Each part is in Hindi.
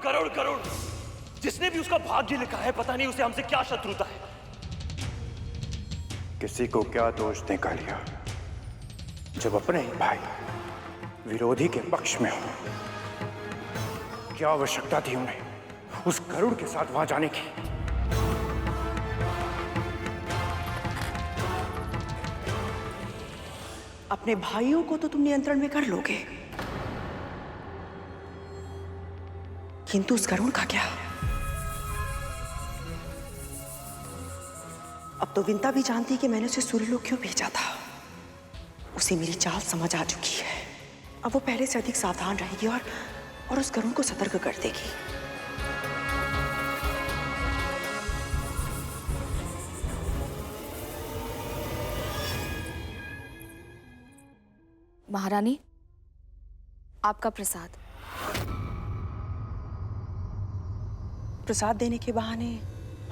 करोड़ करोड़। जिसने भी उसका भाग्य लिखा है, पता नहीं उसे हमसे क्या शत्रुता है। किसी को क्या दोष देगा लिया, जब अपने ही भाई विरोधी के पक्ष में हो। क्या आवश्यकता थी उन्हें उस गरुड़ के साथ वहां जाने की? अपने भाइयों को तो तुम नियंत्रण में कर लोगे, किंतु उस गरुड़ का क्या? अब तो विंता भी जानती कि मैंने उसे सूर्यलोक क्यों भेजा था। उसे मेरी चाल समझ आ चुकी है। अब वो पहले से अधिक सावधान रहेगी और उस गरुड़ को सतर्क कर देगी। महारानी, आपका प्रसाद। प्रसाद देने के बहाने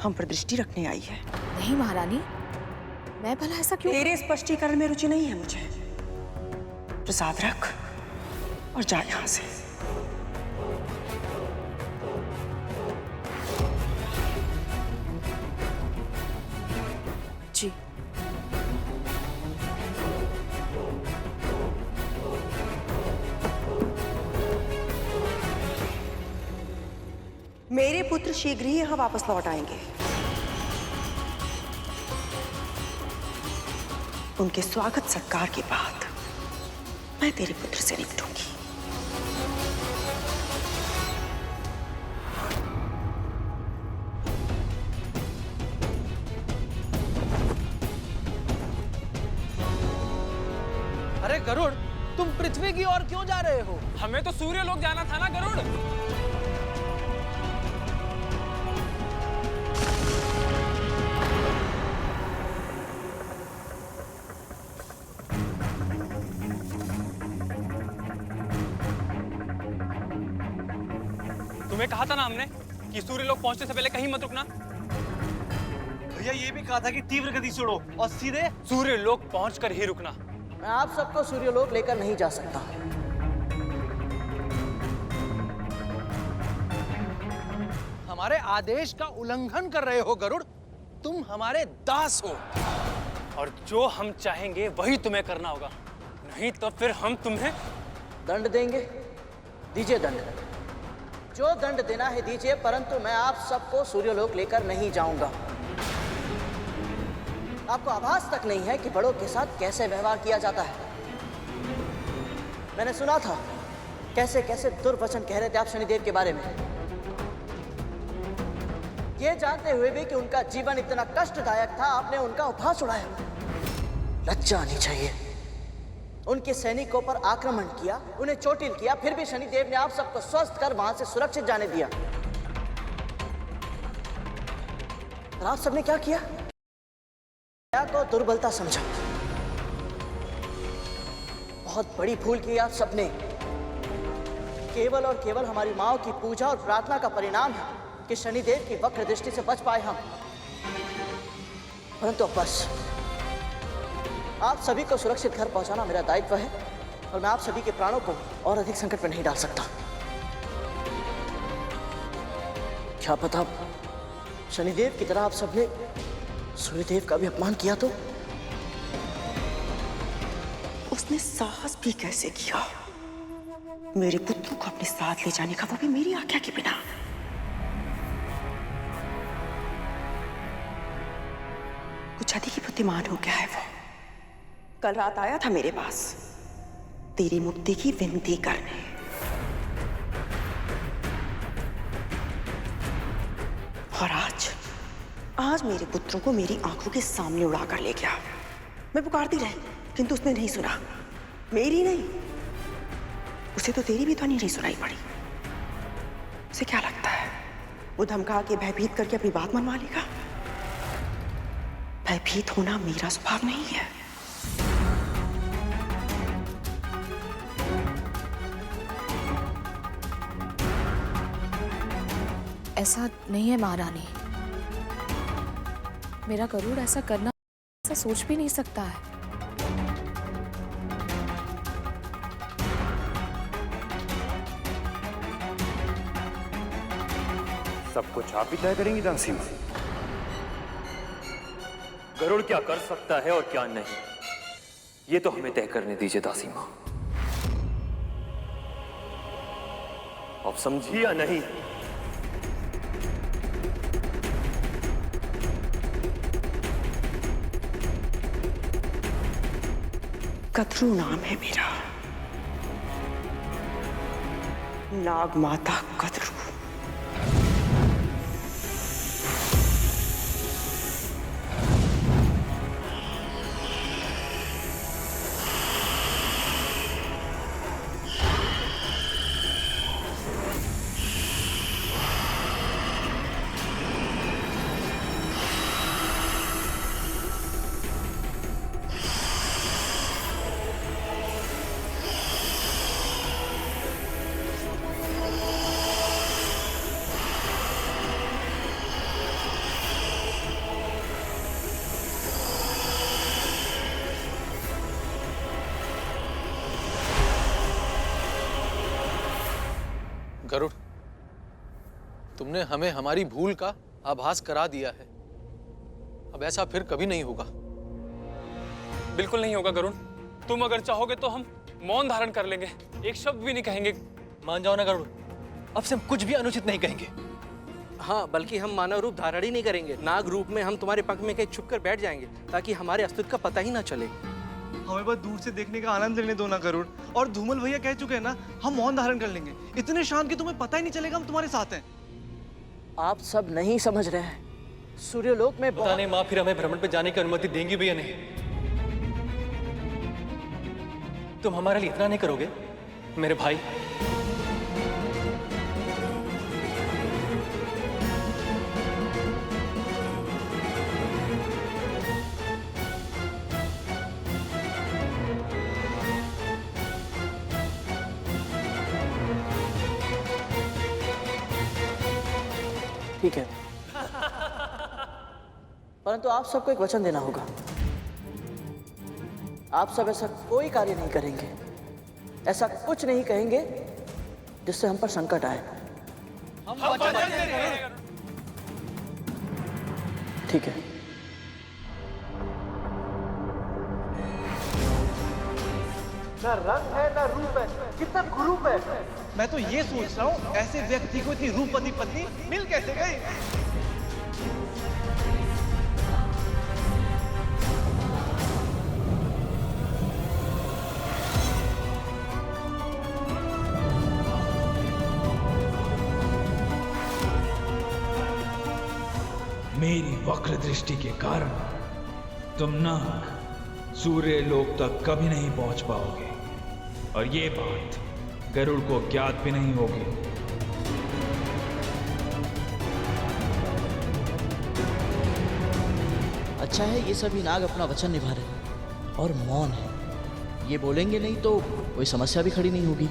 हम पर दृष्टि रखने आई है। नहीं महारानी, मैं भला ऐसा क्यों? तेरे स्पष्टीकरण में रुचि नहीं है मुझे। प्रसाद रख और जा यहां से। जी। मेरे पुत्र शीघ्र ही यहां वापस लौट आएंगे। उनके स्वागत सत्कार के बाद मैं तेरे पुत्र से निपटूंगी। अरे गरुड़, तुम पृथ्वी की ओर क्यों जा रहे हो? हमें तो सूर्यलोक जाना था ना गरुड़। तुम्हें कहा था ना हमने कि सूर्यलोक पहुंचने से पहले कहीं मत रुकना। भैया ये भी कहा था कि तीव्र गति से उड़ो और सीधे। सूर्यलोक पहुंचकर ही रुकना। मैं आप सबको सूर्यलोक लेकर नहीं जा सकता। हमारे आदेश का उल्लंघन कर रहे हो गरुड़। तुम हमारे दास हो और जो हम चाहेंगे वही तुम्हें करना होगा, नहीं तो फिर हम तुम्हें दंड देंगे। दीजिए दंड। जो दंड देना है दीजिए, परंतु मैं आप सबको सूर्यलोक लेकर नहीं जाऊंगा। आपको आभास तक नहीं है कि बड़ों के साथ कैसे व्यवहार किया जाता है। मैंने सुना था कैसे कैसे दुर्वचन कह रहे थे आप शनिदेव के बारे में, ये जानते हुए भी कि उनका जीवन इतना कष्टदायक था, आपने उनका उपहास उड़ाया। लज्जा आनी चाहिए। उनके सैनिकों पर आक्रमण किया, उन्हें चोटिल किया, फिर भी शनिदेव ने आप सबको स्वस्थ कर वहां से सुरक्षित जाने दिया। और आप सबने क्या किया? को दुर्बलता समझा। बहुत बड़ी भूल की आप सबने। केवल और केवल हमारी माओ की पूजा और प्रार्थना का परिणाम है कि शनिदेव की वक्र दृष्टि से बच पाए हम। परंतु बस आप सभी को सुरक्षित घर पहुंचाना मेरा दायित्व है और मैं आप सभी के प्राणों को और अधिक संकट में नहीं डाल सकता। क्या पता शनिदेव की तरह आप सबने सूर्यदेव का भी अपमान किया तो? उसने साहस भी कैसे किया मेरे पुत्र को अपने साथ ले जाने का, वो भी मेरी आज्ञा के बिना। कुछ अधिक ही बुद्धिमान हो गया है वो। कल रात आया था मेरे पास तेरी मुक्ति की विनती करने। और आज मेरे पुत्रों को मेरी आंखों के सामने उड़ाकर ले गया। मैं पुकारती रही किंतु उसने नहीं सुना। मेरी नहीं, उसे तो तेरी भी ध्वनि नहीं सुनाई पड़ी। उसे क्या लगता है वो धमका के भयभीत करके अपनी बात मनवा लेगा? भयभीत होना मेरा स्वभाव नहीं है। ऐसा नहीं है महारानी, मेरा गरुड़ ऐसा करना, ऐसा सोच भी नहीं सकता है। सब कुछ आप ही तय करेंगी दासीमा। गरुड़ क्या कर सकता है और क्या नहीं, ये तो हमें तय करने दीजिए दासीमा। आप समझी या नहीं? कद्रू नाम है मेरा, नाग माता कद्रू। गरुड़, तुमने हमें हमारी भूल का आभास करा दिया है। अब ऐसा फिर कभी नहीं होगा। बिल्कुल नहीं होगा गरुड़। तुम अगर चाहोगे तो हम मौन धारण कर लेंगे, एक शब्द भी नहीं कहेंगे। मान जाओ ना गरुड़, अब से हम कुछ भी अनुचित नहीं कहेंगे। हाँ, बल्कि हम मानव रूप धारण ही नहीं करेंगे। नाग रूप में हम तुम्हारे पंख में कहीं छुप कर बैठ जाएंगे ताकि हमारे अस्तित्व का पता ही ना चले। हमें बस दूर से देखने का आनंद लेने दो ना गरुड़। और धूमल भैया कह चुके हैं ना, हम मौन धारण कर लेंगे। इतने शांत कि तुम्हें पता ही नहीं चलेगा हम तुम्हारे साथ हैं। आप सब नहीं समझ रहे हैं। सूर्यलोक में पता नहीं माँ फिर हमें भ्रमण पे जाने की अनुमति देंगी भी या नहीं। तुम हमारे लिए इतना नहीं करोगे मेरे भाई? ठीक है, परंतु आप सबको एक वचन देना होगा। आप सब ऐसा कोई कार्य नहीं करेंगे, ऐसा कुछ नहीं कहेंगे जिससे हम पर संकट आए। ठीक है। ना रंग है ना रूप है, कितना कुरूप है। मैं तो ये सोच रहा हूँ, ऐसे व्यक्ति को इतनी रूपवती पत्नी मिल कैसे गई? मेरी वक्र दृष्टि के कारण तुम नाग सूर्य लोक तक कभी नहीं पहुंच पाओगे, और ये बात गरुड़ को ज्ञात भी नहीं होगी। अच्छा है ये सभी नाग अपना वचन निभा रहे हैं और मौन है। ये बोलेंगे नहीं तो कोई समस्या भी खड़ी नहीं होगी।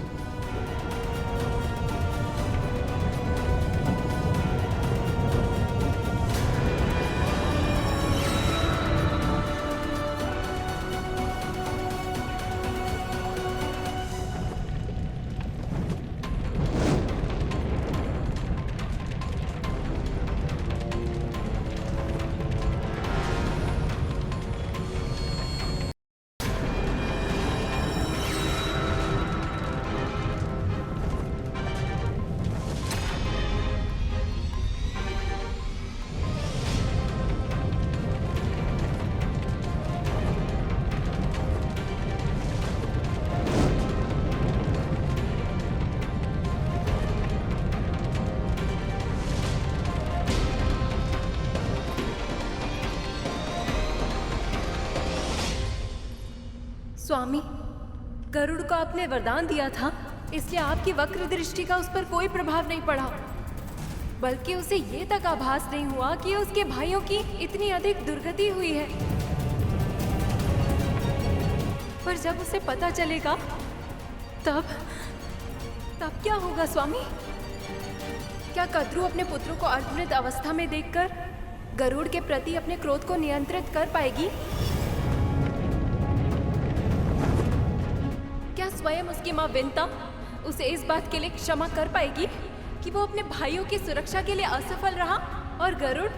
स्वामी, गरुड़ को आपने वरदान दिया था, इसलिए आपकी वक्र दृष्टि का उस पर कोई प्रभाव नहीं पड़ा, बल्कि उसे ये तक आभास नहीं हुआ कि उसके भाइयों की इतनी अधिक दुर्गति हुई है। पर जब उसे पता चलेगा तब क्या होगा स्वामी? क्या कद्रू अपने पुत्रों को अर्धमृत अवस्था में देखकर गरुड़ के प्रति अपने क्रोध को नियंत्रित कर पाएगी? क्या स्वयं उसकी मां विंता उसे इस बात के लिए क्षमा कर पाएगी कि वो अपने भाइयों की सुरक्षा के लिए असफल रहा? और गरुड़,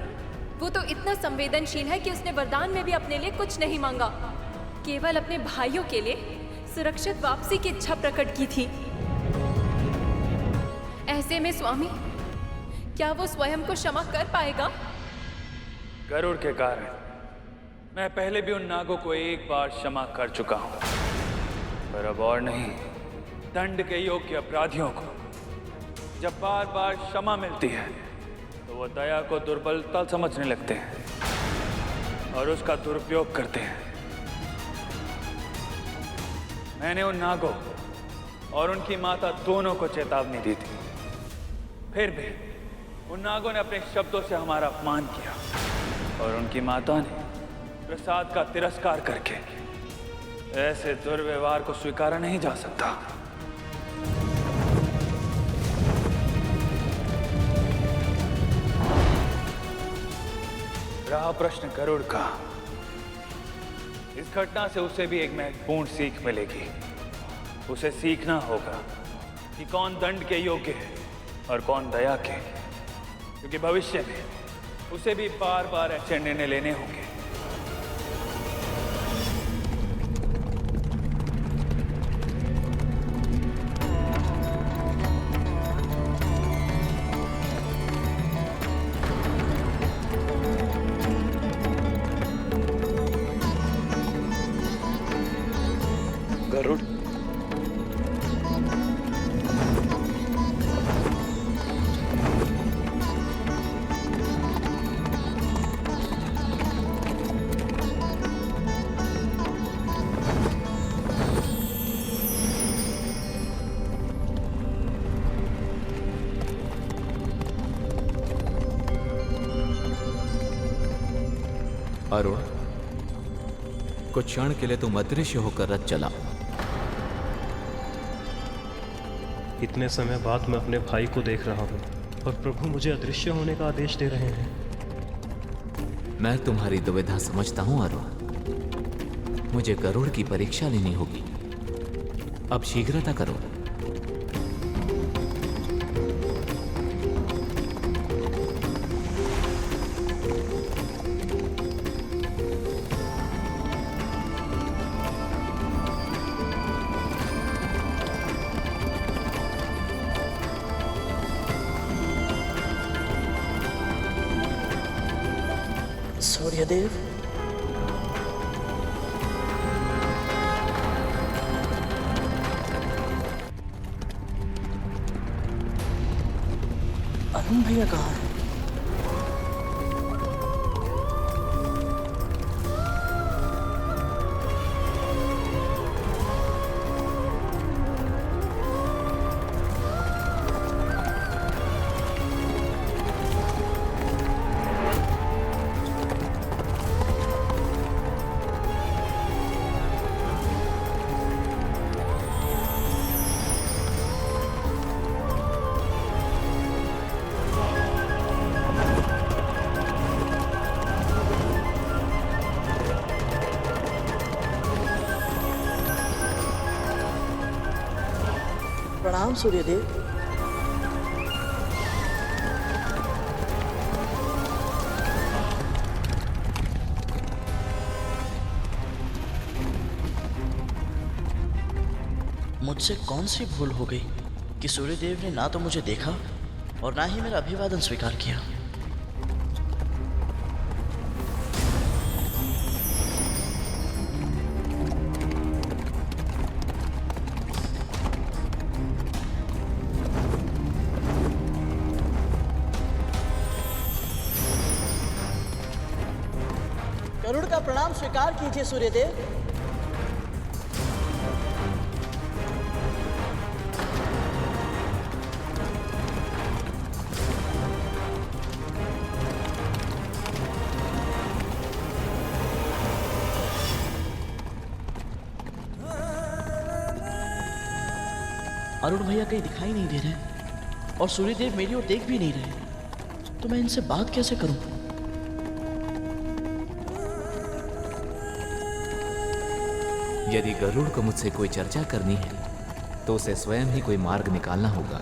वो तो इतना संवेदनशील है कि उसने वरदान में भी अपने लिए कुछ नहीं मांगा, केवल अपने भाइयों के लिए सुरक्षित वापसी की इच्छा प्रकट की थी। ऐसे में स्वामी, क्या वो स्वयं को क्षमा कर पाएगा? गरुड़ के कारण मैं पहले भी उन नागों को एक बार क्षमा कर चुका हूं, पर अब और नहीं। दंड के योग्य अपराधियों को जब बार बार क्षमा मिलती है तो वो दया को दुर्बलता समझने लगते हैं और उसका दुरुपयोग करते हैं। मैंने उन नागों और उनकी माता दोनों को चेतावनी दी थी, फिर भी उन नागों ने अपने शब्दों से हमारा अपमान किया और उनकी माता ने प्रसाद का तिरस्कार करके ऐसे दुर्व्यवहार को स्वीकारा नहीं जा सकता। रहा प्रश्न गरुड़ का, इस घटना से उसे भी एक महत्वपूर्ण सीख मिलेगी। उसे सीखना होगा कि कौन दंड के योग्य है और कौन दया के, क्योंकि भविष्य में उसे भी बार बार ऐसे निर्णय लेने होंगे। गरुड़, अरुण, कुछ क्षण के लिए तुम अदृश्य होकर रथ चला। इतने समय बाद मैं अपने भाई को देख रहा हूँ और प्रभु मुझे अदृश्य होने का आदेश दे रहे हैं। मैं तुम्हारी दुविधा समझता हूँ अरुण। मुझे गरुड़ की परीक्षा लेनी होगी। अब शीघ्रता करो। सूर्यदेव, अरुण भैया कहाँ है? प्रणाम सूर्यदेव। मुझसे कौन सी भूल हो गई कि सूर्यदेव ने ना तो मुझे देखा और ना ही मेरा अभिवादन स्वीकार किया। गरुड़ का प्रणाम स्वीकार कीजिए सूर्यदेव। अरुण भैया कहीं दिखाई नहीं दे रहे और सूर्यदेव मेरी ओर देख भी नहीं रहे, तो मैं इनसे बात कैसे करूं? यदि गरुड़ को मुझसे कोई चर्चा करनी है तो उसे स्वयं ही कोई मार्ग निकालना होगा।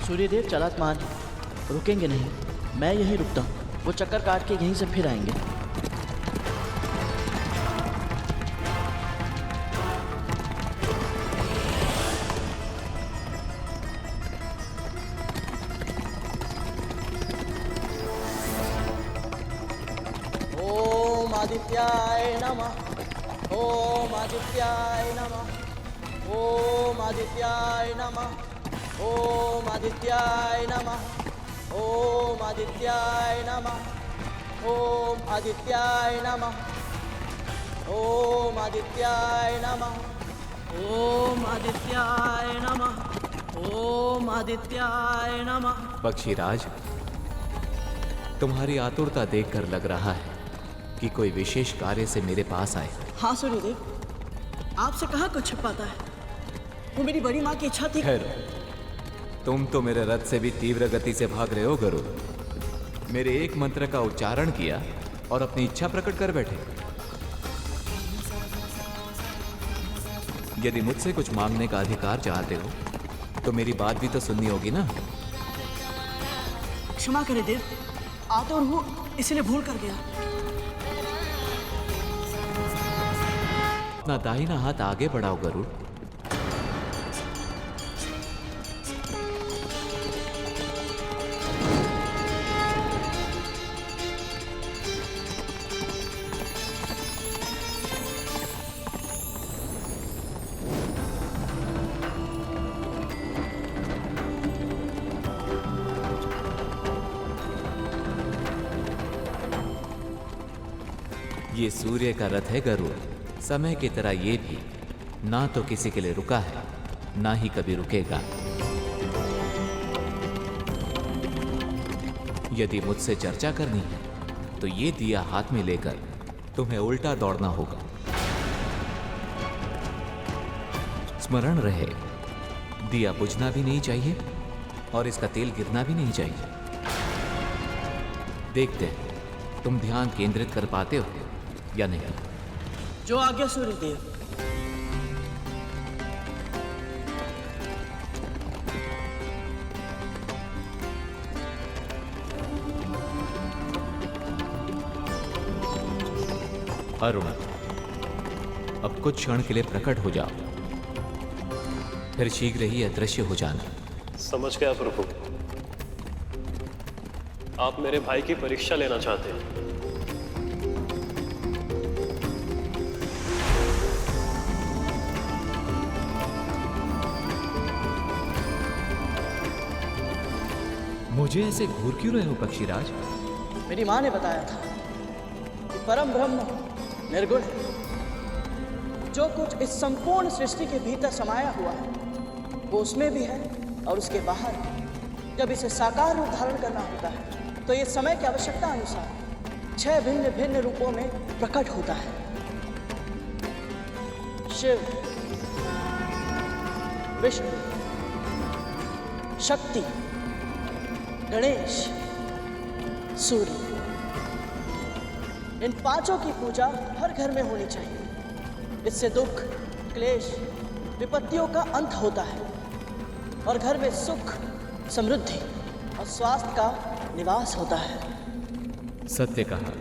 सूर्यदेव चालाक रुकेंगे नहीं। मैं यहीं रुकता हूँ, वो चक्कर काट के यहीं से फिर आएंगे। ओम आदित्याय नमः, ओम आदित्याय नमः, ओम आदित्याय नमः, ओम आदित्याय नमः, ओम आदित्याय नमः, ओम आदित्याय नमः, ओम आदित्याय नमः, ओम आदित्याय नमः, ओम आदित्याय नमः। पक्षीराज, तुम्हारी आतुरता देखकर लग रहा है कि कोई विशेष कार्य से मेरे पास आए। हाँ सूर्यदेव, आपसे कहाँ कुछ छिपाता है, वो मेरी बड़ी माँ की इच्छा थी। खैर, तुम तो मेरे रथ से भी तीव्र गति से भाग रहे हो गरुड़। मेरे एक मंत्र का उच्चारण किया और अपनी इच्छा प्रकट कर बैठे। यदि मुझसे कुछ मांगने का अधिकार चाहते हो तो मेरी बात भी तो सुननी होगी ना। क्षमा करें देव, आतुर हूँ इसलिए भूल कर गया। अपना दाहिना हाथ आगे बढ़ाओ गरुड़। ये सूर्य का रथ है गरुड़। समय की तरह ये भी ना तो किसी के लिए रुका है, ना ही कभी रुकेगा। यदि मुझसे चर्चा करनी है तो ये दिया हाथ में लेकर तुम्हें उल्टा दौड़ना होगा। स्मरण रहे, दिया बुझना भी नहीं चाहिए और इसका तेल गिरना भी नहीं चाहिए। देखते हैं तुम ध्यान केंद्रित कर पाते हो या नहीं। जो आज्ञा सूर्यदेव। अरुण, अब कुछ क्षण के लिए प्रकट हो जाओ, फिर शीघ्र ही अदृश्य हो जाना। समझ गया प्रभु। आप मेरे भाई की परीक्षा लेना चाहते हैं। मुझे ऐसे घूर क्यों रहे हो पक्षीराज? मेरी माँ ने बताया था कि परम ब्रह्म निर्गुण है। जो कुछ इस संपूर्ण सृष्टि के भीतर समाया हुआ है वो उसमें भी है और उसके बाहर है। जब इसे साकार रूप धारण करना होता है तो ये समय की आवश्यकता अनुसार 6 भिन्न भिन्न रूपों में प्रकट होता है। शिव, विष्णु, शक्ति, गणेश, सूर्य, इन पांचों की पूजा हर घर में होनी चाहिए। इससे दुख, क्लेश, विपत्तियों का अंत होता है और घर में सुख, समृद्धि और स्वास्थ्य का निवास होता है। सत्य कहा,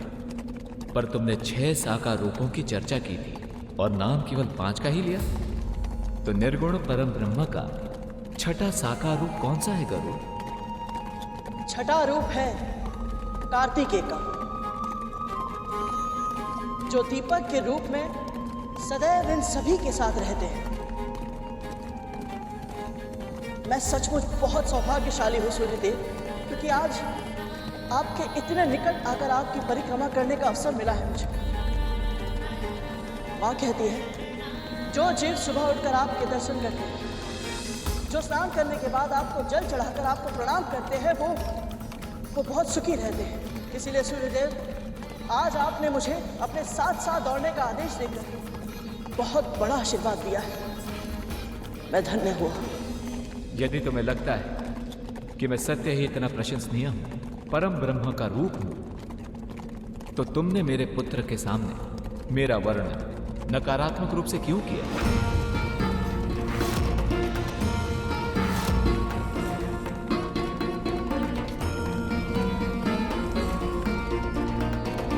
पर तुमने 6 साकार रूपों की चर्चा की थी और नाम केवल 5 का ही लिया। तो निर्गुण परम ब्रह्म का छठा साकार रूप कौन सा है गरुड़? छठा रूप है कार्तिकेय का, जो दीपक के रूप में सदैव इन सभी के साथ रहते हैं। मैं सचमुच बहुत सौभाग्यशाली हूँ सूर्यदेव, क्योंकि आज आपके इतने निकट आकर आपकी परिक्रमा करने का अवसर मिला है मुझे। माँ कहती है, जो जीव सुबह उठकर आपके दर्शन करते हैं, जो स्नान करने के बाद आपको जल चढ़ाकर आपको प्रणाम करते हैं, वो बहुत सुखी रहते हैं। इसीलिए सूर्यदेव, आज आपने मुझे अपने साथ साथ दौड़ने का आदेश देकर बहुत बड़ा आशीर्वाद दिया है। मैं धन्य हुआ। यदि तुम्हें लगता है कि मैं सत्य ही इतना प्रशंसनीय हूं, परम ब्रह्म का रूप हूं, तो तुमने मेरे पुत्र के सामने मेरा वर्णन नकारात्मक रूप से क्यों किया?